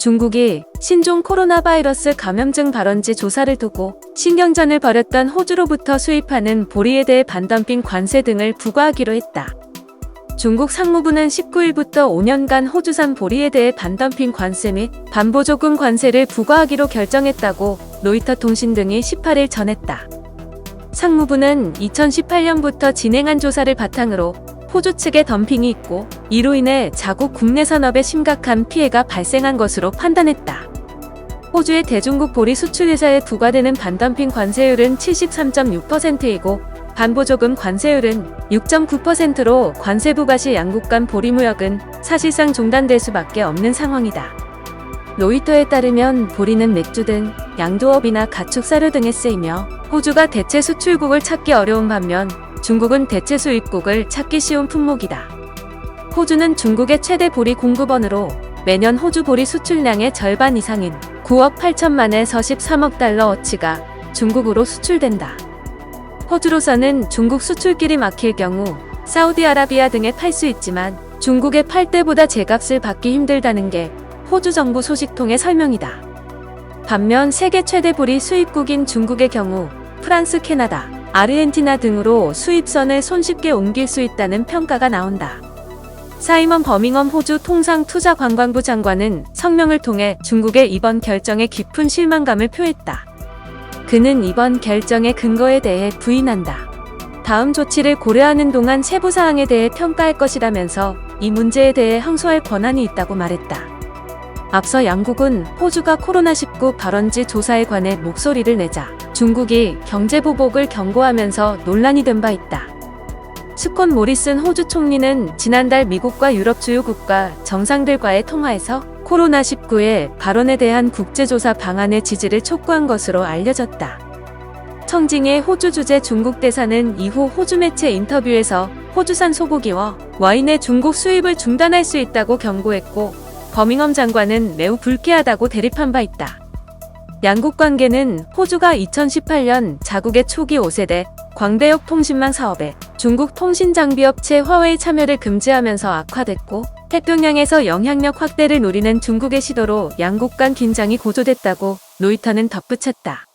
중국이 신종 코로나 바이러스 감염증 발원지 조사를 두고 신경전을 벌였던 호주로부터 수입하는 보리에 대해 반덤핑 관세 등을 부과하기로 했다. 중국 상무부는 19일부터 5년간 호주산 보리에 대해 반덤핑 관세 및 반보조금 관세를 부과하기로 결정했다고 로이터 통신 등이 18일 전했다. 상무부는 2018년부터 진행한 조사를 바탕으로 호주 측의 덤핑이 있고 이로 인해 자국 국내 산업에 심각한 피해가 발생한 것으로 판단했다. 호주의 대중국 보리 수출 회사에 부과되는 반덤핑 관세율은 73.6%이고 반보조금 관세율은 6.9%로 관세 부과 시 양국 간 보리 무역은 사실상 중단될 수밖에 없는 상황이다. 로이터에 따르면 보리는 맥주 등 양조업이나 가축 사료 등에 쓰이며 호주가 대체 수출국을 찾기 어려운 반면 중국은 대체 수입국을 찾기 쉬운 품목이다. 호주는 중국의 최대 보리 공급원으로 매년 호주 보리 수출량의 절반 이상인 9억 8천만에서 13억 달러 어치가 중국으로 수출된다. 호주로서는 중국 수출길이 막힐 경우 사우디아라비아 등에 팔 수 있지만 중국에 팔 때보다 제값을 받기 힘들다는 게 호주 정부 소식통의 설명이다. 반면 세계 최대 보리 수입국인 중국의 경우 프랑스, 캐나다, 아르헨티나 등으로 수입선을 손쉽게 옮길 수 있다는 평가가 나온다. 사이먼 버밍엄 호주 통상투자관광부 장관은 성명을 통해 중국의 이번 결정에 깊은 실망감을 표했다. 그는 이번 결정의 근거에 대해 부인한다. 다음 조치를 고려하는 동안 세부 사항에 대해 평가할 것이라면서 이 문제에 대해 항소할 권한이 있다고 말했다. 앞서 양국은 호주가 코로나19 발원지 조사에 관해 목소리를 내자 중국이 경제보복을 경고하면서 논란이 된 바 있다. 스콧 모리슨 호주 총리는 지난달 미국과 유럽 주요 국가 정상들과의 통화에서 코로나19의 발원에 대한 국제조사 방안의 지지를 촉구한 것으로 알려졌다. 청징의 호주 주재 중국 대사는 이후 호주 매체 인터뷰에서 호주산 소고기와 와인의 중국 수입을 중단할 수 있다고 경고했고 버밍엄 장관은 매우 불쾌하다고 대립한 바 있다. 양국 관계는 호주가 2018년 자국의 초기 5세대 광대역 통신망 사업에 중국 통신장비업체 화웨이 참여를 금지하면서 악화됐고 태평양에서 영향력 확대를 노리는 중국의 시도로 양국 간 긴장이 고조됐다고 로이터는 덧붙였다.